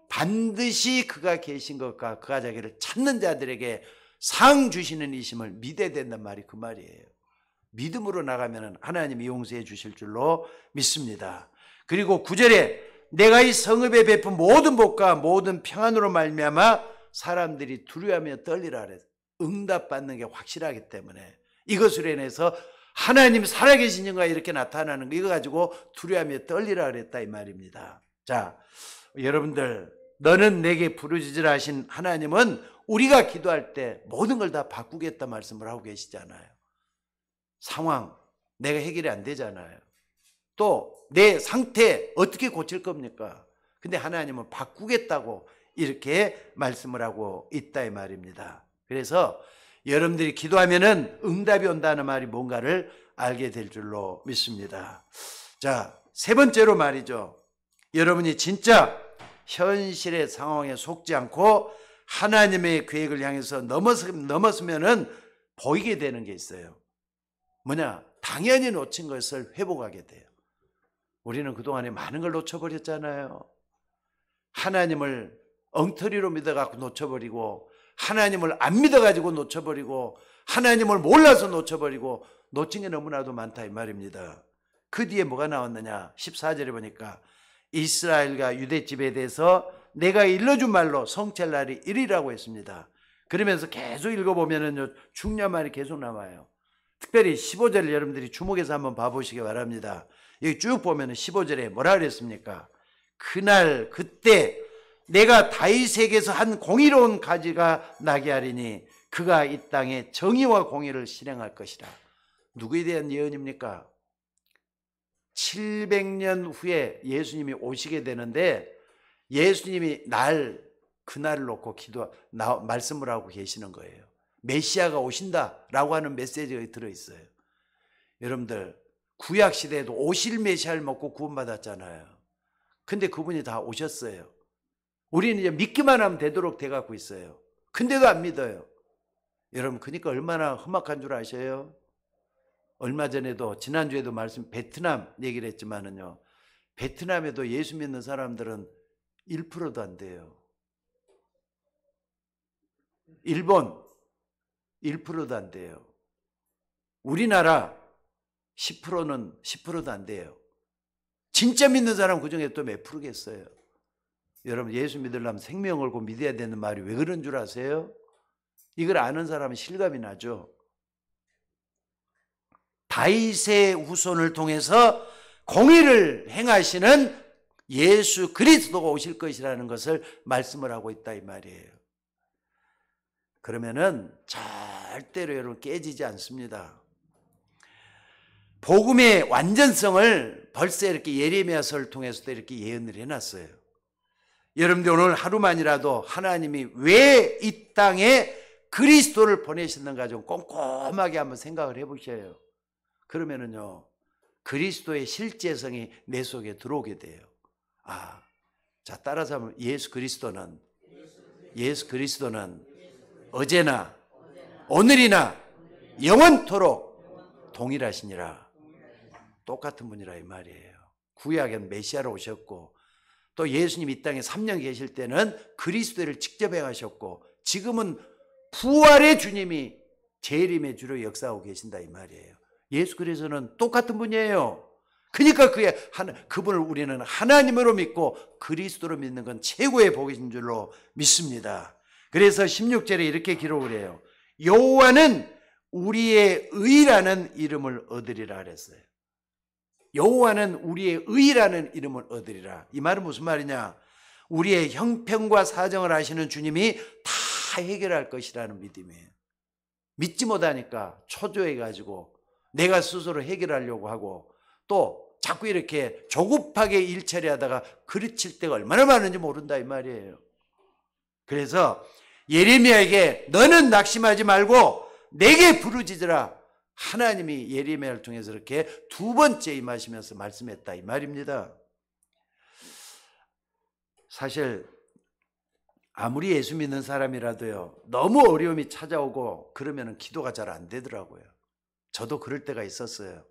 반드시 그가 계신 것과 그가 자기를 찾는 자들에게 상 주시는 이심을 믿어야 된단 말이 그 말이에요. 믿음으로 나가면 하나님이 용서해 주실 줄로 믿습니다. 그리고 9절에 내가 이 성읍에 베푼 모든 복과 모든 평안으로 말미암아 사람들이 두려워하며 떨리라 그랬어요. 응답받는 게 확실하기 때문에 이것으로 인해서 하나님 살아계신 영광이 이렇게 나타나는 거, 이거 가지고 두려워하며 떨리라 그랬다 이 말입니다. 자, 여러분들, 너는 내게 부르짖으라 하신 하나님은 우리가 기도할 때 모든 걸 다 바꾸겠다 말씀을 하고 계시잖아요. 상황 내가 해결이 안 되잖아요. 또 내 상태 어떻게 고칠 겁니까? 근데 하나님은 바꾸겠다고 이렇게 말씀을 하고 있다 이 말입니다. 그래서 여러분들이 기도하면은 응답이 온다는 말이 뭔가를 알게 될 줄로 믿습니다. 자, 세 번째로 말이죠. 여러분이 진짜 현실의 상황에 속지 않고 하나님의 계획을 향해서 넘었으면은 보이게 되는 게 있어요. 뭐냐? 당연히 놓친 것을 회복하게 돼요. 우리는 그동안에 많은 걸 놓쳐버렸잖아요. 하나님을 엉터리로 믿어갖고 놓쳐버리고, 하나님을 안 믿어가지고 놓쳐버리고, 하나님을 몰라서 놓쳐버리고, 놓친 게 너무나도 많다 이 말입니다. 그 뒤에 뭐가 나왔느냐? 14절에 보니까 이스라엘과 유대집에 대해서 내가 일러준 말로 성취할 날이 이리라고 했습니다. 그러면서 계속 읽어보면 중요한 말이 계속 나와요. 특별히 15절을 여러분들이 주목해서 한번 봐보시기 바랍니다. 여기 쭉 보면 15절에 뭐라 그랬습니까? 그날 그때 내가 다윗에게서 한 공의로운 가지가 나게 하리니 그가 이 땅에 정의와 공의를 실행할 것이라. 누구에 대한 예언입니까? 700년 후에 예수님이 오시게 되는데 예수님이 그날을 놓고 말씀을 하고 계시는 거예요. 메시아가 오신다라고 하는 메시지가 들어있어요. 여러분들, 구약 시대에도 오실 메시아를 먹고 구원받았잖아요. 근데 그분이 다 오셨어요. 우리는 이제 믿기만 하면 되도록 돼갖고 있어요. 근데도 안 믿어요. 여러분, 그러니까 얼마나 험악한 줄 아셔요? 얼마 전에도, 지난주에도 베트남 얘기를 했지만은요, 베트남에도 예수 믿는 사람들은 1%도 안 돼요. 일본 1%도 안 돼요. 우리나라 10%도 안 돼요. 진짜 믿는 사람 그중에 또 몇 프로겠어요? 여러분, 예수 믿으려면 생명 걸고 믿어야 되는 말이 왜 그런 줄 아세요? 이걸 아는 사람은 실감이 나죠. 다윗의 후손을 통해서 공의를 행하시는 예수 그리스도가 오실 것이라는 것을 말씀을 하고 있다 이 말이에요. 그러면은 절대로 여러분 깨지지 않습니다. 복음의 완전성을 벌써 이렇게 예레미야서를 통해서도 이렇게 예언을 해놨어요. 여러분들 오늘 하루만이라도 하나님이 왜 이 땅에 그리스도를 보내셨는가 좀 꼼꼼하게 한번 생각을 해보셔요. 그러면은요, 그리스도의 실제성이 내 속에 들어오게 돼요. 자, 따라서 하면 예수 그리스도는 어제나 오늘이나 영원토록 동일하시니라. 똑같은 분이라 이 말이에요. 구약에는 메시아로 오셨고, 또 예수님 이 땅에 3년 계실 때는 그리스도를 직접 행하셨고, 지금은 부활의 주님이 재림의 주로 역사하고 계신다 이 말이에요. 예수 그리스도는 똑같은 분이에요. 그러니까 그분을 우리는 하나님으로 믿고 그리스도로 믿는 건 최고의 복인 줄로 믿습니다. 그래서 16절에 이렇게 기록을 해요. 여호와는 우리의 의라는 이름을 얻으리라 그랬어요. 여호와는 우리의 의라는 이름을 얻으리라. 이 말은 무슨 말이냐? 우리의 형편과 사정을 아시는 주님이 다 해결할 것이라는 믿음이에요. 믿지 못하니까 초조해가지고 내가 스스로 해결하려고 하고, 또 자꾸 이렇게 조급하게 일 처리하다가 그르칠 때가 얼마나 많은지 모른다 이 말이에요. 그래서 예레미야에게 너는 낙심하지 말고 내게 부르짖으라. 하나님이 예레미야를 통해서 이렇게 두 번째 임하시면서 말씀했다 이 말입니다. 사실 아무리 예수 믿는 사람이라도요, 너무 어려움이 찾아오고 그러면 기도가 잘 안 되더라고요. 저도 그럴 때가 있었어요.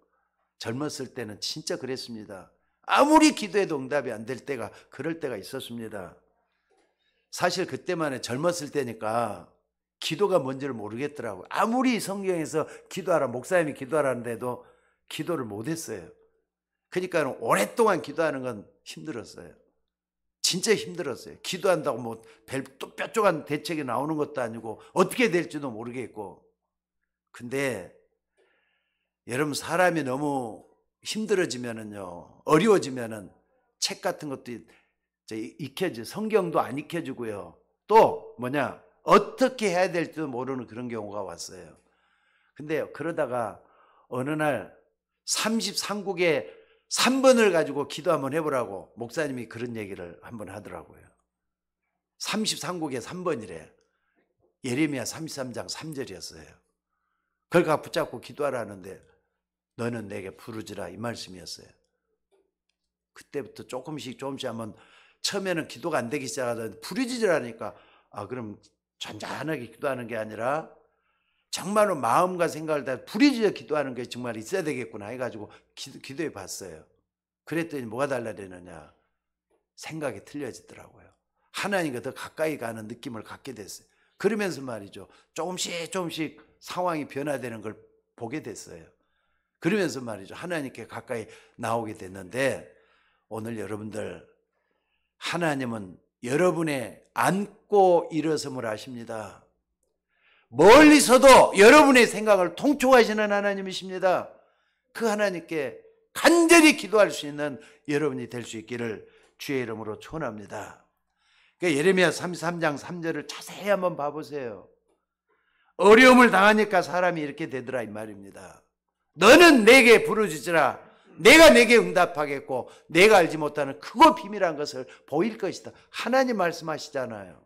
젊었을 때는 진짜 그랬습니다. 아무리 기도해도 응답이 안 될 때가, 그럴 때가 있었습니다. 사실 그때만 해 젊었을 때니까 기도가 뭔지를 모르겠더라고요. 아무리 성경에서 기도하라, 목사님이 기도하라는데도 기도를 못했어요. 그러니까 오랫동안 기도하는 건 힘들었어요. 진짜 힘들었어요. 기도한다고 뭐 또 뾰족한 대책이 나오는 것도 아니고 어떻게 될지도 모르겠고. 근데 여러분, 사람이 너무 힘들어지면은요, 어려워지면은 책 같은 것도 익혀져, 성경도 안 익혀주고요. 또 어떻게 해야 될지도 모르는 그런 경우가 왔어요. 근데 그러다가 어느 날 33국의 3번을 가지고 기도 한번 해보라고 목사님이 그런 얘기를 한번 하더라고요. 33국의 3번이래. 예레미야 33장 3절이었어요. 그걸 갖고 붙잡고 기도하라는데 너는 내게 부르짖으라 이 말씀이었어요. 그때부터 조금씩 한번, 처음에는 기도가 안 되기 시작하더니 부르짖으라니까, 그럼 잔잔하게 기도하는 게 아니라 정말로 마음과 생각을 다 부르짖어 기도하는 게 정말 있어야 되겠구나 해가지고 기도해 봤어요. 그랬더니 뭐가 달라지느냐, 생각이 틀려지더라고요. 하나님과 더 가까이 가는 느낌을 갖게 됐어요. 그러면서 말이죠, 조금씩 상황이 변화되는 걸 보게 됐어요. 그러면서 말이죠, 하나님께 가까이 나오게 됐는데, 오늘 여러분들, 하나님은 여러분의 안고 일어섬을 아십니다. 멀리서도 여러분의 생각을 통촉하시는 하나님이십니다. 그 하나님께 간절히 기도할 수 있는 여러분이 될 수 있기를 주의 이름으로 축원합니다. 그러니까 예레미야 33장 3절을 자세히 한번 봐보세요. 어려움을 당하니까 사람이 이렇게 되더라 이 말입니다. 너는 내게 부르짖으라. 내가 내게 응답하겠고 내가 알지 못하는 크고 비밀한 것을 보일 것이다. 하나님 말씀하시잖아요.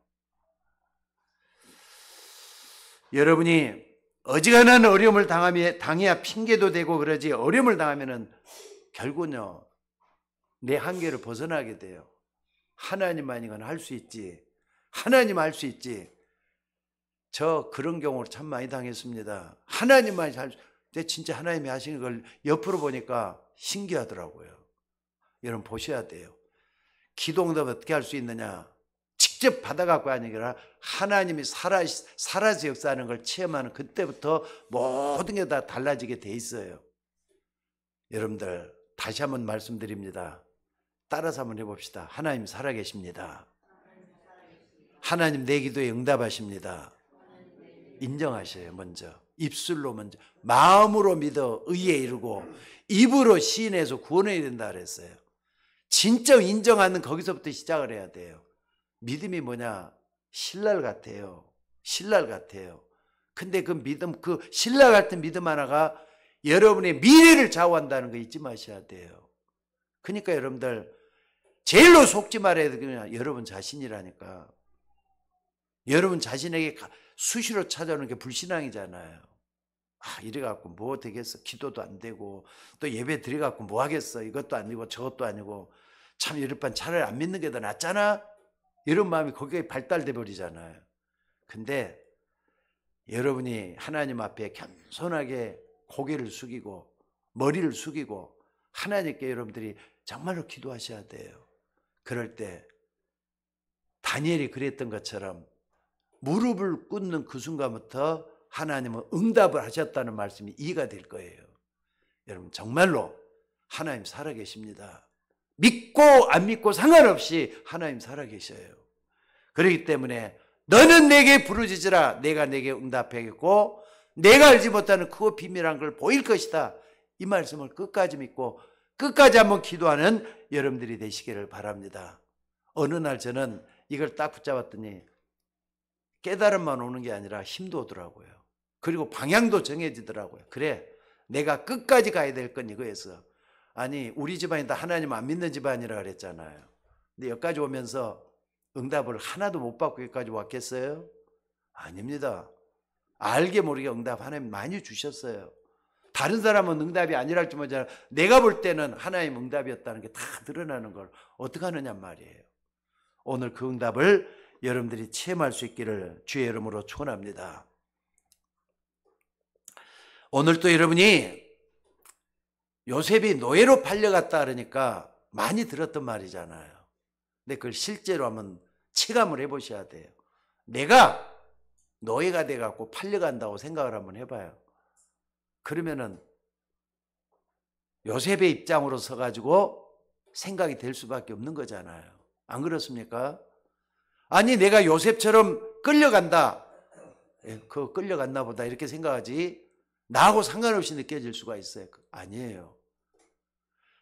여러분이 어지간한 어려움을 당해야 핑계도 되고 그러지, 어려움을 당하면은 결국은요, 내 한계를 벗어나게 돼요. 하나님만이건 할 수 있지. 하나님 할 수 있지. 저 그런 경우를 참 많이 당했습니다. 하나님만 근데 진짜 하나님이 하시는 걸 옆으로 보니까 신기하더라고요. 여러분 보셔야 돼요. 기도응답 어떻게 할 수 있느냐? 직접 받아갖고 아니라 하나님이 살아서 역사하는 걸 체험하는 그때부터 모든 게 다 달라지게 돼 있어요. 여러분들 다시 한번 말씀드립니다. 따라서 한번 해봅시다. 하나님 살아계십니다. 하나님 내 기도에 응답하십니다. 인정하셔요. 먼저 입술로 먼저 마음으로 믿어 의에 이르고 입으로 시인해서 구원해야 된다 그랬어요. 진짜 인정하는 거기서부터 시작을 해야 돼요. 믿음이 뭐냐? 신랄 같아요. 신랄 같아요. 근데 그 믿음, 그 신랄 같은 믿음 하나가 여러분의 미래를 좌우한다는 거 잊지 마셔야 돼요. 그러니까 여러분들 제일로 속지 말아야 되냐? 여러분 자신이라니까. 여러분 자신에게 수시로 찾아오는 게 불신앙이잖아요. 이래갖고 뭐 되겠어? 기도도 안 되고 또 예배 드려갖고 뭐 하겠어? 이것도 아니고 저것도 아니고 참 이럴 반 차라리 안 믿는 게 더 낫잖아? 이런 마음이 거기에 발달돼 버리잖아요. 근데 여러분이 하나님 앞에 겸손하게 고개를 숙이고 머리를 숙이고 하나님께 여러분들이 정말로 기도하셔야 돼요. 그럴 때 다니엘이 그랬던 것처럼 무릎을 꿇는 그 순간부터 하나님은 응답을 하셨다는 말씀이 이해가 될 거예요. 여러분 정말로 하나님 살아계십니다. 믿고 안 믿고 상관없이 하나님 살아계셔요. 그렇기 때문에 너는 내게 부르짖으라 내가 내게 응답하겠고 내가 알지 못하는 크고 비밀한 걸 보일 것이다. 이 말씀을 끝까지 믿고 끝까지 한번 기도하는 여러분들이 되시기를 바랍니다. 어느 날 저는 이걸 딱 붙잡았더니 깨달음만 오는 게 아니라 힘도 오더라고요. 그리고 방향도 정해지더라고요. 그래 내가 끝까지 가야 될 건 이거였어. 아니 우리 집안이 다 하나님 안 믿는 집안이라 그랬잖아요. 근데 여기까지 오면서 응답을 하나도 못 받고 여기까지 왔겠어요? 아닙니다. 알게 모르게 응답 하나님 많이 주셨어요. 다른 사람은 응답이 아니랄지 모르잖아요. 내가 볼 때는 하나님 응답이었다는 게 다 드러나는 걸 어떻게 하느냐 말이에요. 오늘 그 응답을 여러분들이 체험할 수 있기를 주의 이름으로 축원합니다. 오늘 또 여러분이 요셉이 노예로 팔려갔다 그러니까 많이 들었던 말이잖아요. 근데 그걸 실제로 한번 체감을 해보셔야 돼요. 내가 노예가 돼갖고 팔려간다고 생각을 한번 해봐요. 그러면은 요셉의 입장으로 서가지고 생각이 될 수밖에 없는 거잖아요. 안 그렇습니까? 아니 내가 요셉처럼 끌려간다. 그 끌려갔나 보다 이렇게 생각하지 나하고 상관없이 느껴질 수가 있어요. 아니에요.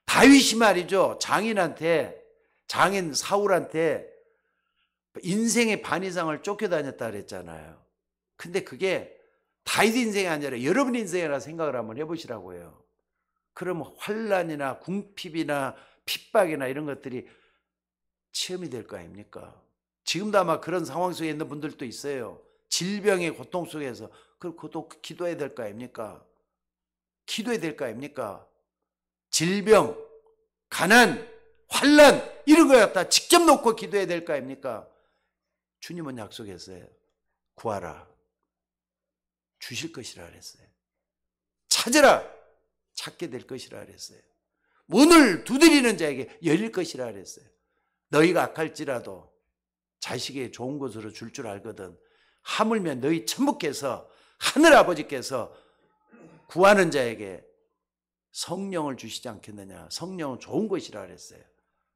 다윗이 말이죠. 장인 사울한테 인생의 반 이상을 쫓겨다녔다 그랬잖아요. 근데 그게 다윗 인생이 아니라 여러분 인생이라 생각을 한번 해보시라고요. 그러면 환난이나 궁핍이나 핍박이나 이런 것들이 체험이 될 거 아닙니까? 지금도 아마 그런 상황 속에 있는 분들도 있어요. 질병의 고통 속에서 그것도 기도해야 될 거 아닙니까? 기도해야 될 거 아닙니까? 질병, 가난, 환난 이런 거 갖다 직접 놓고 기도해야 될 거 아닙니까? 주님은 약속했어요. 구하라. 주실 것이라 그랬어요. 찾으라. 찾게 될 것이라 그랬어요. 문을 두드리는 자에게 열릴 것이라 그랬어요. 너희가 악할지라도 자식의 좋은 것으로 줄 줄 알거든. 하물며 너희 천부께서 하늘아버지께서 구하는 자에게 성령을 주시지 않겠느냐. 성령은 좋은 것이라 그랬어요.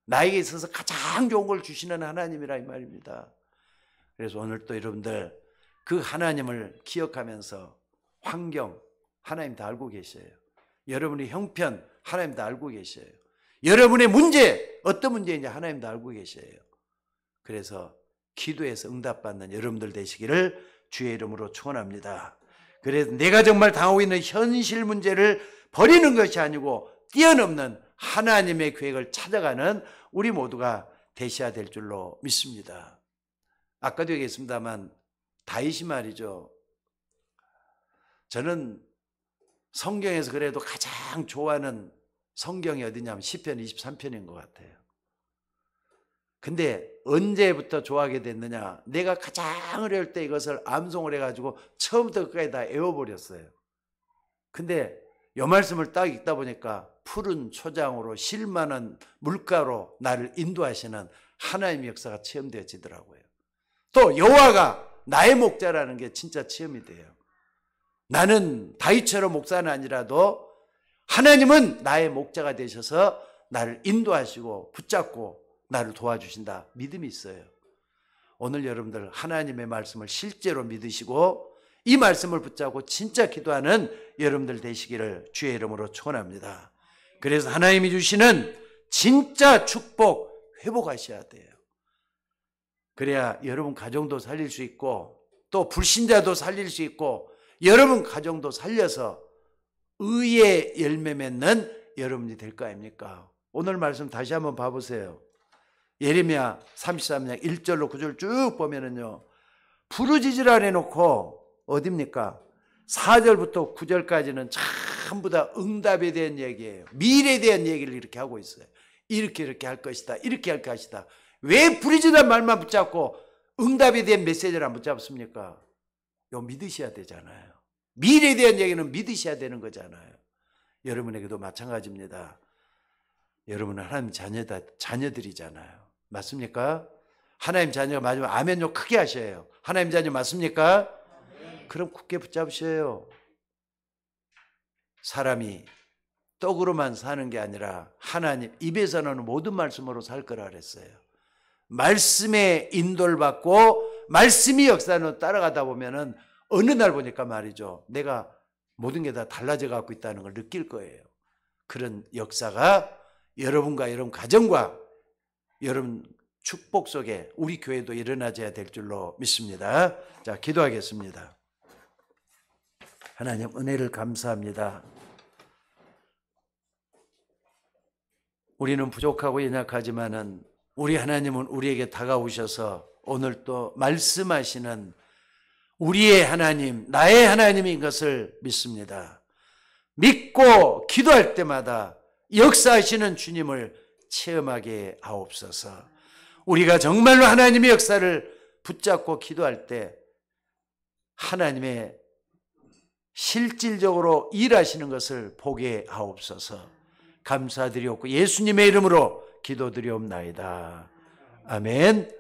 나에게 있어서 가장 좋은 걸 주시는 하나님이라 이 말입니다. 그래서 오늘 또 여러분들 그 하나님을 기억하면서 환경 하나님 다 알고 계셔요. 여러분의 형편 하나님 다 알고 계셔요. 여러분의 문제 어떤 문제인지 하나님 다 알고 계셔요. 그래서 기도해서 응답받는 여러분들 되시기를 주의 이름으로 축원합니다. 그래서 내가 정말 당하고 있는 현실 문제를 버리는 것이 아니고 뛰어넘는 하나님의 계획을 찾아가는 우리 모두가 되셔야 될 줄로 믿습니다. 아까도 얘기했습니다만 다윗이 말이죠. 저는 성경에서 그래도 가장 좋아하는 성경이 어디냐면 시편 23편인 것 같아요. 근데 언제부터 좋아하게 됐느냐? 내가 가장 어려울 때 이것을 암송을 해가지고 처음부터 끝까지 다 외워버렸어요. 근데 이 말씀을 딱 읽다 보니까 푸른 초장으로 실만한 물가로 나를 인도하시는 하나님의 역사가 체험되어지더라고요. 또 여호와가 나의 목자라는 게 진짜 체험이 돼요. 나는 다윗처럼 목사는 아니라도 하나님은 나의 목자가 되셔서 나를 인도하시고 붙잡고 나를 도와주신다. 믿음이 있어요. 오늘 여러분들 하나님의 말씀을 실제로 믿으시고 이 말씀을 붙잡고 진짜 기도하는 여러분들 되시기를 주의 이름으로 축원합니다. 그래서 하나님이 주시는 진짜 축복 회복하셔야 돼요. 그래야 여러분 가정도 살릴 수 있고 또 불신자도 살릴 수 있고 여러분 가정도 살려서 의의 열매 맺는 여러분이 될 거 아닙니까? 오늘 말씀 다시 한번 봐보세요. 예레미야 33장 1절로 9절 쭉 보면은요, 부르짖으라 해놓고 어딥니까? 4절부터 9절까지는 전부 다 응답에 대한 얘기예요. 미래에 대한 얘기를 이렇게 하고 있어요. 이렇게 할 것이다. 이렇게 할 것이다. 왜 부르짖으란 말만 붙잡고 응답에 대한 메시지를 안 붙잡습니까? 이거 믿으셔야 되잖아요. 미래에 대한 얘기는 믿으셔야 되는 거잖아요. 여러분에게도 마찬가지입니다. 여러분은 하나님 자녀들이잖아요. 맞습니까? 하나님 자녀가 맞으면 아멘요 크게 하셔요. 하나님 자녀 맞습니까? 그럼 굳게 붙잡으셔요. 사람이 떡으로만 사는 게 아니라 하나님 입에서 나오는 모든 말씀으로 살 거라 그랬어요. 말씀에 인도를 받고 말씀이 역사는 따라가다 보면은 어느 날 보니까 말이죠, 내가 모든 게 다 달라져 갖고 있다는 걸 느낄 거예요. 그런 역사가 여러분과 여러분 가정과 여러분 축복 속에 우리 교회도 일어나줘야 될 줄로 믿습니다. 자, 기도하겠습니다. 하나님 은혜를 감사합니다. 우리는 부족하고 연약하지만은 우리 하나님은 우리에게 다가오셔서 오늘 또 말씀하시는 우리의 하나님, 나의 하나님인 것을 믿습니다. 믿고 기도할 때마다 역사하시는 주님을 체험하게 하옵소서. 우리가 정말로 하나님의 역사를 붙잡고 기도할 때 하나님의 실질적으로 일하시는 것을 보게 하옵소서. 감사드리옵고 예수님의 이름으로 기도드리옵나이다. 아멘.